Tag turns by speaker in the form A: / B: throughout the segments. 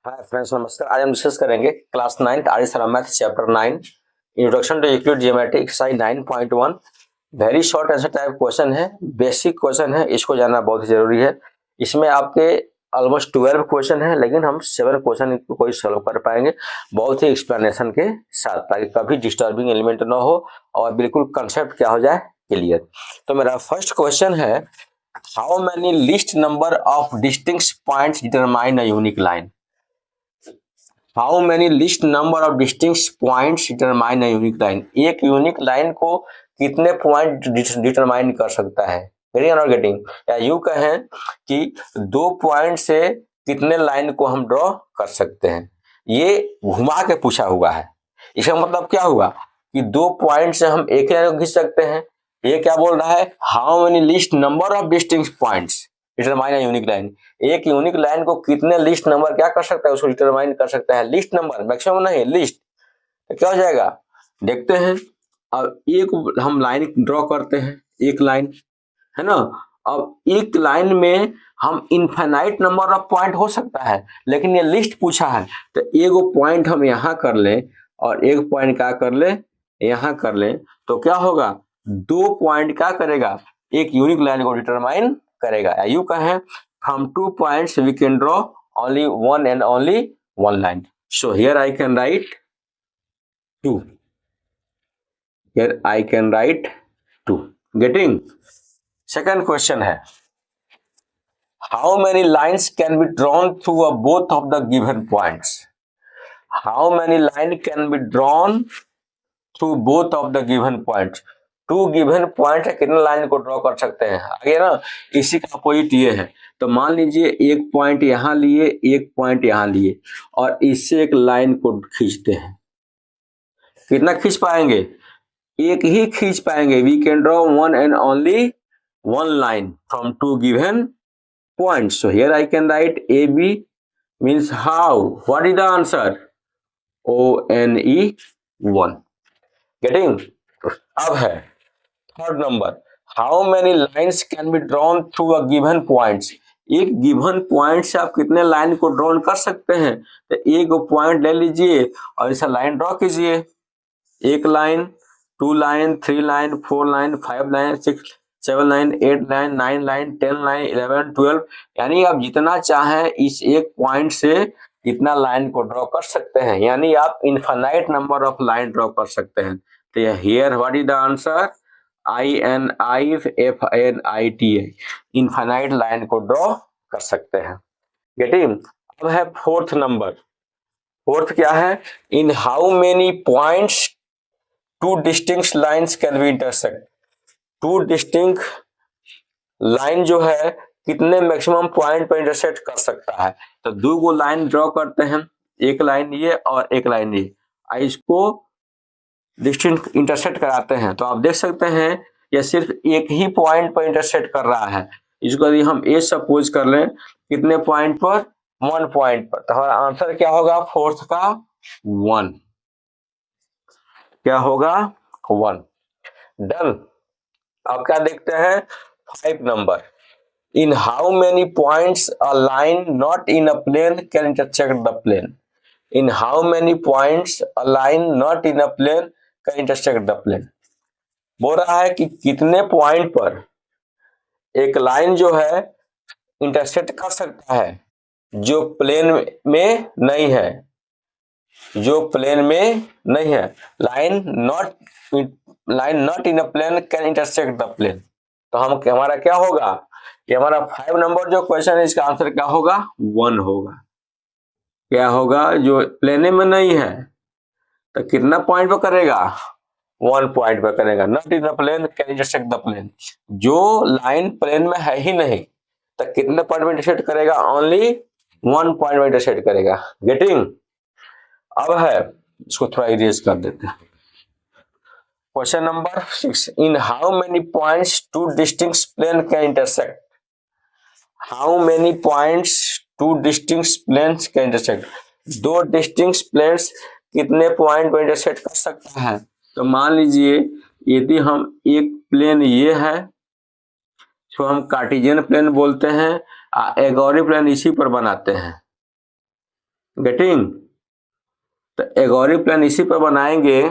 A: Hi friends, नमस्कार। आज हम डिस्कस करेंगे क्लास 9 आर्य सरा math chapter 9 introduction to Euclid geometry exercise 9.1। Very short answer type question है, बेसिक क्वेश्चन है, इसको जानना बहुत जरूरी है। इसमें आपके ऑलमोस्ट 12 क्वेश्चन है, लेकिन हम 7 क्वेश्चन को सॉल्व कर पाएंगे बहुत ही एक्सप्लेनेशन के साथ, ताकि कभी डिस्टर्बिंग एलिमेंट ना हो और बिल्कुल कंसेप्ट क्या हो जाए क्लियर। तो मेरा फर्स्ट क्वेश्चन है, how many least number of distinct points determine a unique line. How many list number of distinct points determine a unique line. एक यूनिक लाइन को कितने पॉइंट डिटरमाइन कर सकता है। गेटिंग और नॉट गेटिंग, या यूं कहें कि 2 पॉइंट से कितने लाइन को हम ड्रॉ कर सकते हैं। ये घुमा के पूछा हुआ है। इसका मतलब क्या हुआ कि 2 पॉइंट से हम एक लाइन को खींच सकते हैं। ये क्या बोल रहा है, how many list number of distinct points determine a unique line. एक यूनिक लाइन को कितने लिस्ट नंबर क्या कर सकता है, उसको डिटरमाइन कर सकता है। लिस्ट नंबर, मैक्सिमम नहीं, लिस्ट। तो क्या हो जाएगा, देखते हैं। अब एक हम लाइन ड्रॉ करते हैं, एक लाइन है ना। अब एक लाइन में हम इनफाइनाइट नंबर ऑफ पॉइंट हो सकता है, लेकिन ये लिस्ट पूछा है, तो एक पॉइंट हम यहाँ कर लें और एक पॉइंट क्या कर ले, यहाँ कर लें, तो क्या होगा, 2 पॉइंट क्या करेगा, एक यूनिक लाइन को डिटरमाइन करेगा। यू कहें, from 2 points we can draw only one and only one line. So here I can write 2, here I can write 2। Getting. Second question है, how many lines can be drawn through both of the given points. How many line can be drawn through both of the given points. 2 given point है, कितने line को draw कर सकते हैं। आगे ना इसी का अपोजिट ये है, तो मान लीजिए एक पॉइंट यहां लिए, एक पॉइंट यहां लिए, और इससे एक लाइन को खींचते हैं। कितना खींच पाएंगे, एक ही खींच पाएंगे। We can draw one and only one line from 2 given points. So here I can write A B means how, what is the answer, ONE 1। Getting. अब है third number, how many lines can be drawn through a given points. एक given point से आप कितने line को drawn कर सकते हैं। तो एक पॉइंट ले लीजिए और ऐसा लाइन ड्रॉ कीजिए। एक line, 2 line, 3 line, 4 line, 5 line, 6 7 line, 8 line, 9 line, 10 line, 11 12, यानी आप जितना चाहें इस एक पॉइंट से इतना लाइन को ड्रॉ कर सकते हैं। यानी आप infinite number of line draw कर सकते हैं। तो here what is the answer, INIFNITA, infinite line को ड्रॉ कर सकते हैं। गेटिंग। अब है फोर्थ नंबर। फोर्थ क्या है, in how many points 2 distinct lines can B intersect. 2 distinct line जो है कितने मैक्सिमम पॉइंट पर इंटरसेक्ट कर सकता है। तो 2 गो लाइन ड्रॉ करते हैं, एक लाइन ये और एक लाइन ये, इसको डिस्टिंक्ट इंटरसेक्ट कराते हैं। तो आप देख सकते हैं यह सिर्फ एक ही पॉइंट पर इंटरसेक्ट कर रहा है। इसको यदि हम ए सपोज कर लें, कितने पॉइंट पर, 1 पॉइंट पर, तो हमारा आंसर क्या होगा, फोर्थ का 1। क्या होगा, 1। डन। अब क्या देखते हैं, 5 number, in how many points a line not in a plane can intersect the plane. In how many points a line not in a plane can intersect the plane. बोल रहा है कि कितने पॉइंट पर एक लाइन जो है intersect कर सकता है जो प्लेन में नहीं है, जो प्लेन में नहीं है। Line not in a plane can intersect the plane. तो हम हमारा क्या होगा, ये हमारा 5 नंबर जो क्वेश्चन है, इसका आंसर क्या होगा, 1 होगा। क्या होगा, जो प्लेन में नहीं है तो कितना पॉइंट पर करेगा, 1 पॉइंट पर करेगा। Not in the plane can intersect the plane, जो लाइन प्लेन में है ही नहीं तो कितने पॉइंट में इंटरसेक्ट करेगा, ओनली 1 पॉइंट में इंटरसेक्ट करेगा। गेटिंग। अब है, इसको थोड़ा इरेज कर देते हैं। Question number 6, in how many points 2 distinct plane can intersect. How many points 2 distinct planes can intersect. 2 distinct planes कितने पॉइंट पर इंटरसेक्ट कर सकता है। तो मान लीजिए यदि हम एक प्लेन ये है, तो हम कार्टेशियन प्लेन बोलते हैं, एगोरी प्लेन इसी पर बनाते हैं। गेटिंग। तो एगोरी प्लेन इसी पर बनाएंगे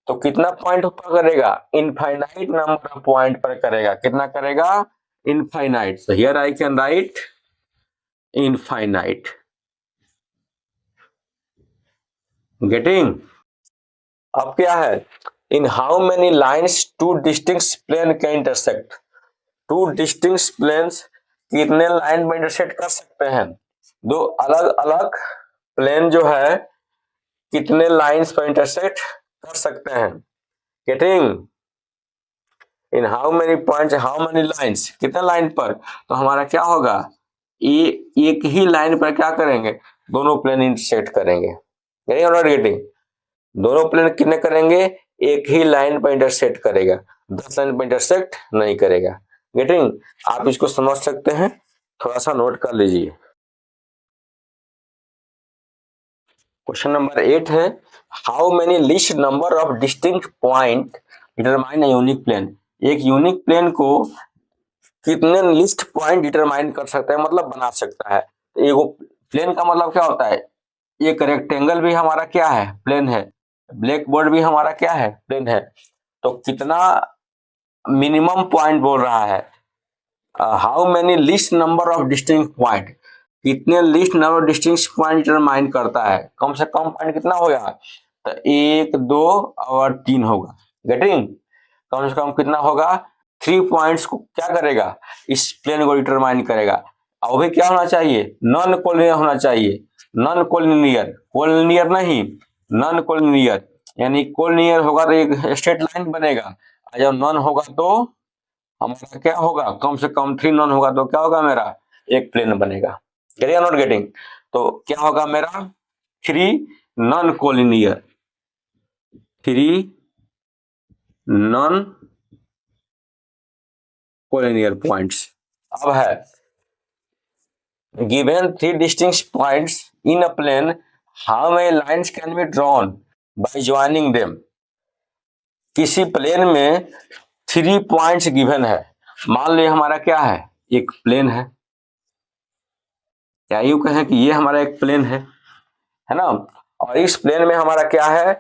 A: तो कितना पॉइंट पर करेगा, इनफाइनाइट नंबर ऑफ पॉइंट पर करेगा। कितना करेगा, infinite. So here I can write infinite. Getting. अब क्या है, in how many lines two distinct plane can intersect. Two distinct planes कितने लाइन में इंटरसेक्ट कर सकते हैं, दो अलग अलग प्लेन जो है कितने लाइंस पर इंटरसेक्ट कर सकते हैं। Getting. In how many points, how many lines, कितने लाइन पर, तो हमारा क्या होगा, एक ही लाइन पर क्या करेंगे, दोनों प्लेन इंटरसेक्ट करेंगे। गेटिंग। दोनों प्लेन कितने करेंगे, एक ही लाइन पर इंटरसेक्ट करेगा, 10 लाइन पर इंटरसेक्ट नहीं करेगा। गेटिंग। आप इसको समझ सकते हैं, थोड़ा सा नोट कर लीजिए। क्वेश्चन नंबर 8 है, how many list number of distinct point determine unique plane. एक यूनिक प्लेन को कितने लिस्ट पॉइंट डिटरमाइन कर सकता है, मतलब बना सकता है। एक प्लेन का मतलब क्या होता है, एक रेक्टेंगल भी हमारा क्या है, प्लेन है। ब्लैक बोर्ड भी हमारा क्या है, प्लेन है। तो कितना मिनिमम पॉइंट बोल रहा है, how many list number of distinct point, कितने list number distinct point determine करता है। कम से कम पॉइंट कितना होगा, तो 1 2 और 3 होगा। गेटिंग। कम से कम कितना होगा, 3 पॉइंट्स को क्या करेगा, इस प्लेन को डिटरमाइन करेगा। और भी क्या होना चाहिए, नॉन कोलिनियर होना चाहिए। नॉन कोलिनियर, कोलिनियर नहीं, नॉन कोलिनियर, यानी कोलिनियर होगा तो एक स्ट्रेट लाइन बनेगा, और जब नॉन होगा तो हमारा क्या होगा, कम से कम 3 नॉन होगा तो क्या होगा, मेरा एक प्लेन बनेगा। Getting not getting. तो क्या होगा मेरा, 3 non collinear, 3 non collinear points. अब है, given 3 distinct points in a plane, how many lines can be drawn by joining them. किसी प्लेन में 3 पॉइंट्स गिवन है, मान लो हमारा क्या है, एक प्लेन है, या यूं कहें कि ये हमारा एक प्लेन है ना। और इस प्लेन में हमारा क्या है,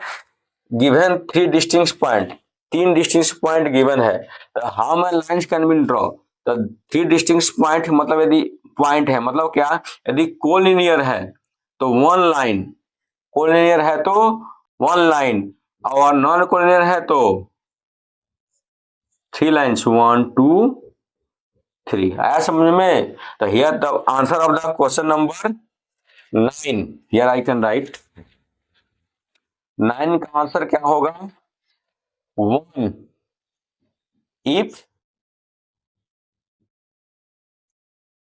A: given 3 distinct point, 3 distinct point given है। तो how many lines can B draw, तो 3 डिस्टिंक्ट पॉइंट मतलब यदि पॉइंट है मतलब क्या, यदि कोलिनियर है तो 1 लाइन, कोलिनियर है तो 1 लाइन, और नॉन कोलिनियर है तो 3 लाइन्स, 1 2 3। आया समझ में। तो here the answer of the question number 9, here I can right 9 का आंसर क्या होगा, 1 if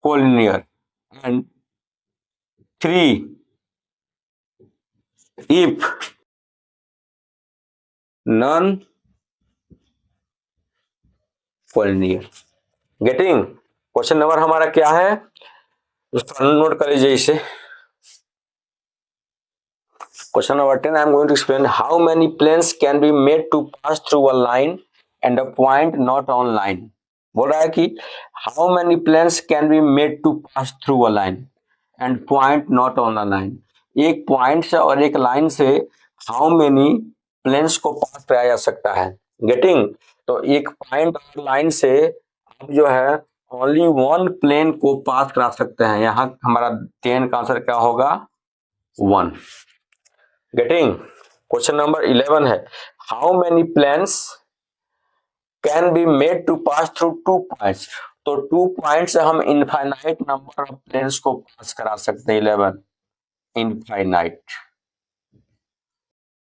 A: collinear and 3 if non collinear। Getting. Question number हमारा क्या है, उसको नोट कर लीजिए इसे। Question number 10, I am going to explain how many planes can be made to pass through a line and a point not on line. बोल रहा है कि how many planes can be made to pass through a line and point not on a line. एक point से और एक line से how many planes को पास कराया जा सकता है। गेटिंग। तो एक पॉइंट और लाइन से आप जो है ओनली 1 प्लेन को पास करा सकते हैं। यहाँ हमारा 10 का आंसर क्या होगा, 1। गेटिंग। क्वेश्चन नंबर 11 है, how many planes can be made to pass through 2 points. तो 2 पॉइंट से हम इनफाइनाइट नंबर ऑफ प्लेन्स को पास करा सकते हैं, 11 इनफाइनाइट।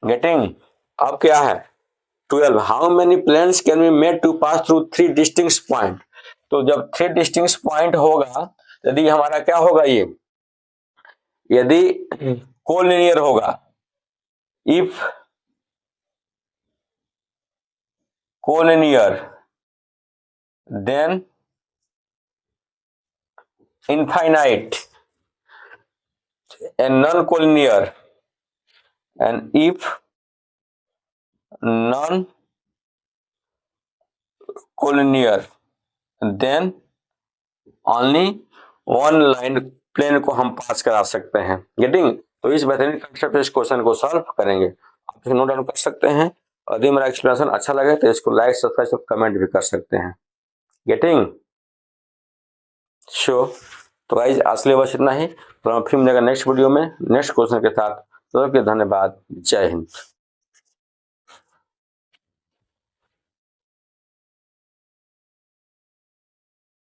A: गेटिंग। अब क्या है, 12, how many planes can be made to pass through 3 distinct point. तो जब 3 डिस्टिंक्ट पॉइंट होगा, यदि हमारा क्या होगा, ये यदि कोलिनियर होगा, if collinear then infinite and non-collinear, and if non-collinear then only 1 line plane को हम पास करा सकते हैं। गेटिंग। तो इस बेहतरीन कंसेप्ट से इस क्वेश्चन को सॉल्व करेंगे। आप इसे नोट डाउन कर सकते हैं। यदि मेरा एक्सप्लेनेशन अच्छा लगे तो इसको लाइक, सब्सक्राइब, कमेंट भी कर सकते हैं। Getting show. तो गाइस आज के लिए बस इतना ही। तो हम फिर मिलेगा नेक्स्ट वीडियो में नेक्स्ट क्वेश्चन के साथ। तो धन्यवाद। जय हिंद।